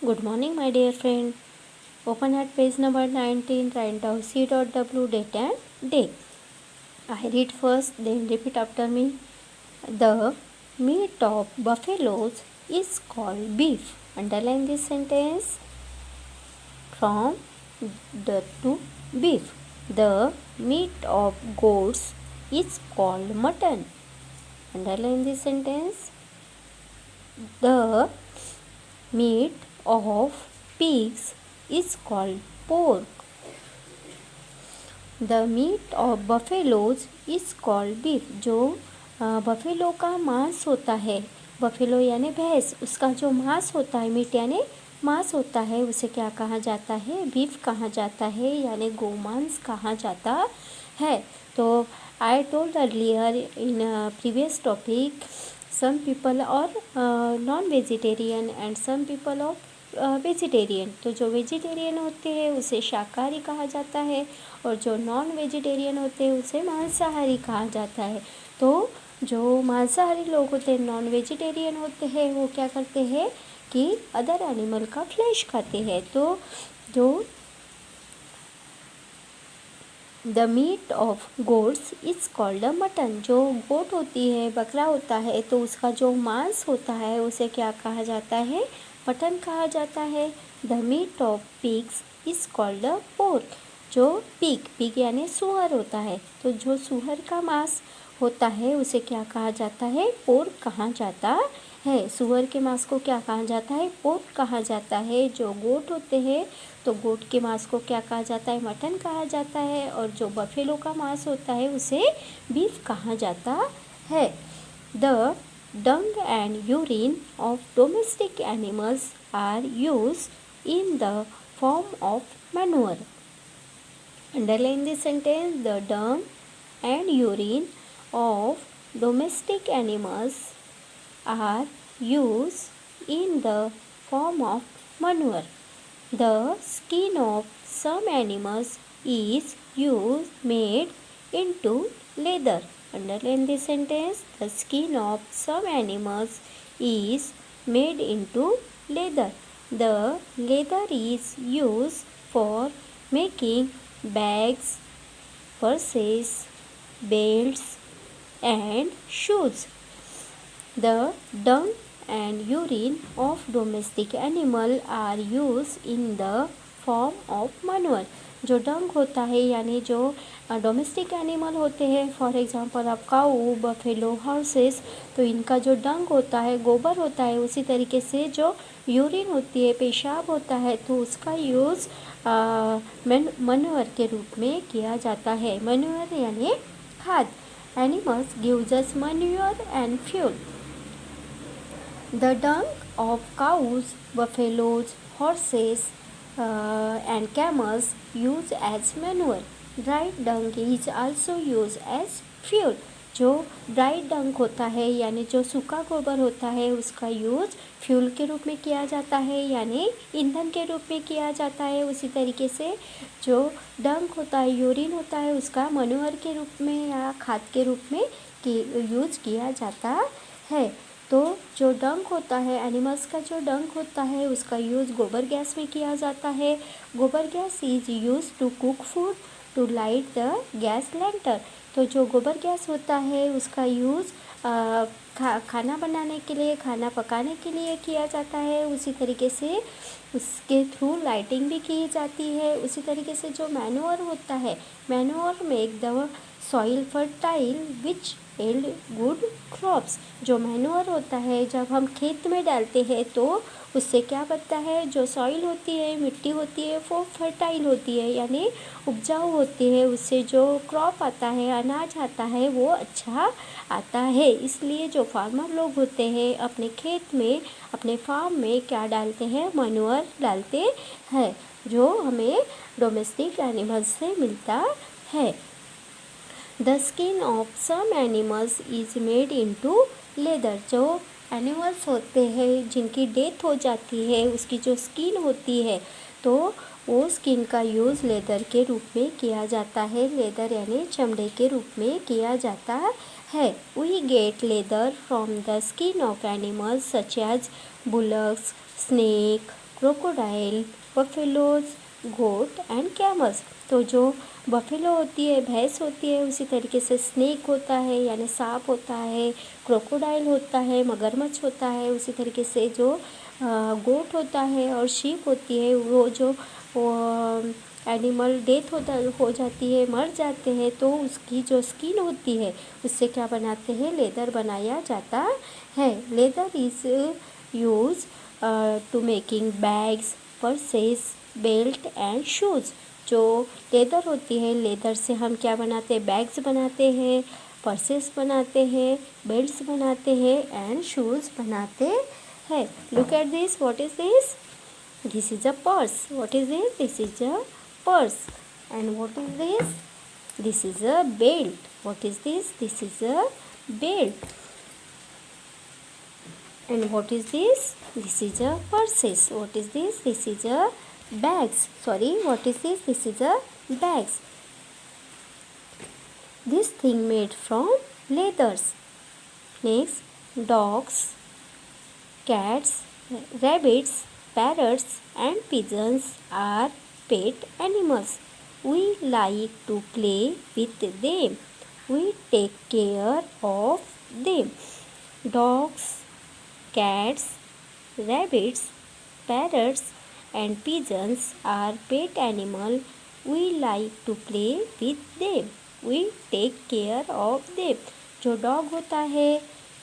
Good morning, my dear friend. Open at page number 19, write down C.W. date and day. I read first, then repeat after me. The meat of buffaloes is called beef. Underline this sentence. From the to beef. The meat of goats is called mutton. Underline this sentence. The meat of pigs is called pork. The meat of buffaloes is called beef. जो buffalo का मांस होता है, buffalo यानी भैंस, उसका जो मांस होता है, मीट यानी मांस होता है, उसे क्या कहा जाता है? बीफ कहा जाता है, यानी गोमांस कहा जाता है. तो I told earlier in previous topic some people are non-vegetarian and some people are vegetarian. तो जो वेजिटेरियन होते हैं उसे शाकाहारी कहा जाता है और जो नॉन वेजिटेरियन होते हैं उसे मांसाहारी कहा जाता है. तो जो मांसाहारी लोग होते हैं, नॉन वेजिटेरियन होते हैं, वो क्या करते हैं कि अदर एनिमल का फ्लैश खाते हैं. तो जो the meat of goats is called a mutton. जो गोट होती है, बकरा होता है, तो उसका जो मांस होता है उसे क्या कहा जाता है? मटन कहा जाता है. The meat of pigs is called a pork. जो पिग यानी सूअर होता है, तो जो सूअर का मांस होता है उसे क्या कहा जाता है? पोर्क कहा जाता है. सूअर के मांस को क्या कहा जाता है? पोर्क कहा जाता है. जो गोट होते हैं, तो गोट के मांस को क्या कहा जाता है? मटन कहा जाता है. और जो बफेलो का मांस होता है उसे बीफ कहा जाता है. The dung and urine of domestic animals are used in the form of manure. Underline this sentence. The dung and urine of domestic animals are used in the form of manure. The skin of some animals is made into leather. Underline this sentence. The skin of some animals is made into leather. The leather is used for making bags, purses, belts and shoes. The dung and urine of domestic animal are used in the form of manure. जो डंग होता है यानी जो domestic animal होते हैं, for example आप काऊ, buffalo, horses, तो इनका जो डंग होता है, गोबर होता है, उसी तरीके से जो यूरिन होती है, पेशाब होता है, तो उसका यूज़ मनूअर के रूप में किया जाता है. मनूअर यानी खाद. Animals gives us manure and fuel. The dung of cows, buffaloes, horses and camels used as manure. Dried dung is also used as fuel. जो ड्राइड डंक होता है यानी जो सूखा गोबर होता है उसका यूज़ फ्यूल के रूप में किया जाता है, यानी ईंधन के रूप में किया जाता है. उसी तरीके से जो डंक होता है, यूरिन होता है, उसका मनूअर के रूप में या खाद के रूप में यूज किया जाता है. तो जो डंक होता है, एनिमल्स का जो डंक होता है, उसका यूज़ गोबर गैस में किया जाता है. गोबर gas is use to cook food to light the gas lantern. तो जो गोबर गैस होता है उसका यूज़ खाना बनाने के लिए, खाना पकाने के लिए किया जाता है. उसी तरीके से उसके थ्रू लाइटिंग भी की जाती है. उसी तरीके से जो मैन्योर होता है, manure make the soil fertile which yield good crops. जो मैन्योर होता है जब हम खेत में डालते हैं तो उससे क्या बनता है? जो सॉइल होती है, मिट्टी होती है, वो फर्टाइल होती है यानी उपजाऊ होती है. उससे जो क्रॉप आता है, अनाज आता है, वो अच्छा आता है. इसलिए जो फार्मर लोग होते हैं अपने खेत में, अपने फार्म में क्या डालते हैं? मैन्योर डालते हैं, जो हमें डोमेस्टिक एनिमल्स से मिलता है. The skin of some animals is made into leather. जो एनिमल्स होते हैं जिनकी डेथ हो जाती है, उसकी जो स्किन होती है, तो वो स्किन का यूज़ लेदर के रूप में किया जाता है. लेदर यानी चमड़े के रूप में किया जाता है. We get leather from the skin of animals such as bullocks, snake, crocodile, buffaloes, goat and camels. तो जो बफेलो होती है, भैंस होती है, उसी तरीके से स्नेक होता है यानी सांप होता है, क्रोकोडाइल होता है, मगरमच्छ होता है, उसी तरीके से जो गोट होता है और शीप होती है, वो जो एनिमल डेथ हो जाती है, मर जाते हैं, तो उसकी जो स्किन होती है उससे क्या बनाते हैं, लेदर बनाया जाता है. Leather is use to making bags, purses, belt and shoes. जो लेदर होती है, लेदर से हम क्या बनाते हैं, बैग्स बनाते हैं, पर्सेस बनाते हैं, बेल्ट्स बनाते हैं एंड शूज़ बनाते हैं. Look at this, what is this? This is a purse. What is this? This is a purse. And what is this? This is a belt. What is this? This is a belt. And what is this? This is a purses. What is this? This is a bags. Sorry, what is this? This is a bags. This thing made from leathers. Next, dogs, cats, rabbits, parrots and pigeons are pet animals. We like to play with them. We take care of them. Dogs, cats, rabbits, parrots and pigeons are pet animals. We like to play with them. We take care of them. जो dog होता है,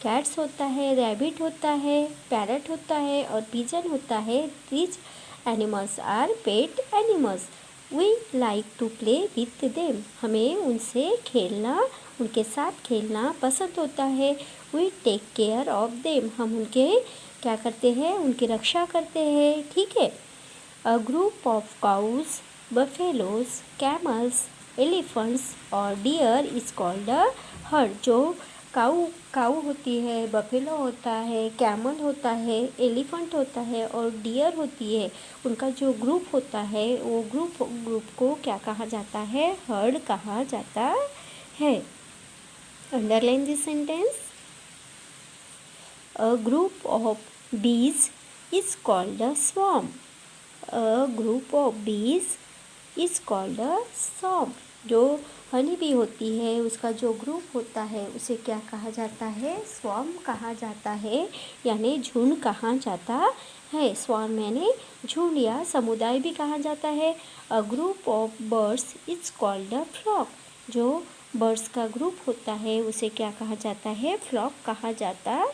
cats होता है, rabbit होता है, parrot होता है और पिजन होता है, these animals are pet animals. We like to play with them. हमें उनसे खेलना, उनके साथ खेलना पसंद होता है. We take care of them. हम उनके क्या करते हैं, उनकी रक्षा करते हैं. ठीक है. A group of cows, buffaloes, camels, elephants और deer is called a herd. जो काऊ होती है, बफेलो होता है, कैमल होता है, एलिफेंट होता है और डियर होती है, उनका जो ग्रुप होता है वो ग्रुप को क्या कहा जाता है, हर्ड कहा जाता है. Underline this sentence. A group of bees is called a swarm. A group of bees is called a swarm. जो हनी बी होती है, उसका जो ग्रुप होता है उसे क्या कहा जाता है, स्वॉर्म कहा जाता है यानी झुंड कहा जाता है. स्वॉर्म यानी झुंड या समुदाय भी कहा जाता है. A group of birds is called a flock. जो बर्ड्स का ग्रुप होता है उसे क्या कहा जाता है, फ्लॉक कहा जाता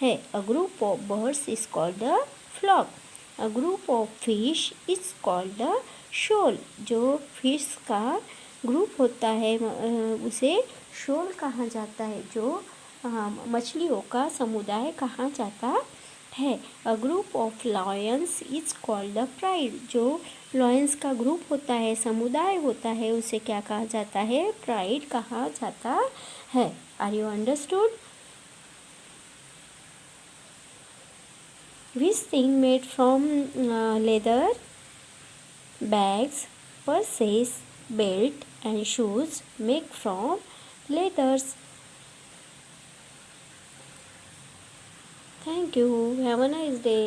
है. A group of birds is called a flock. A group of fish is called a shoal. जो फिश का ग्रुप होता है उसे शोल कहा जाता है. जो मछलियों का समुदाय कहा जाता है. A group of lions is called a pride. जो लॉयंस का ग्रुप होता है, समुदाय होता है, उसे क्या कहा जाता है, प्राइड कहा जाता है. Are you understood? Which thing made from leather? Bags, purses, belt and shoes make from leathers. Thank you. Have a nice day.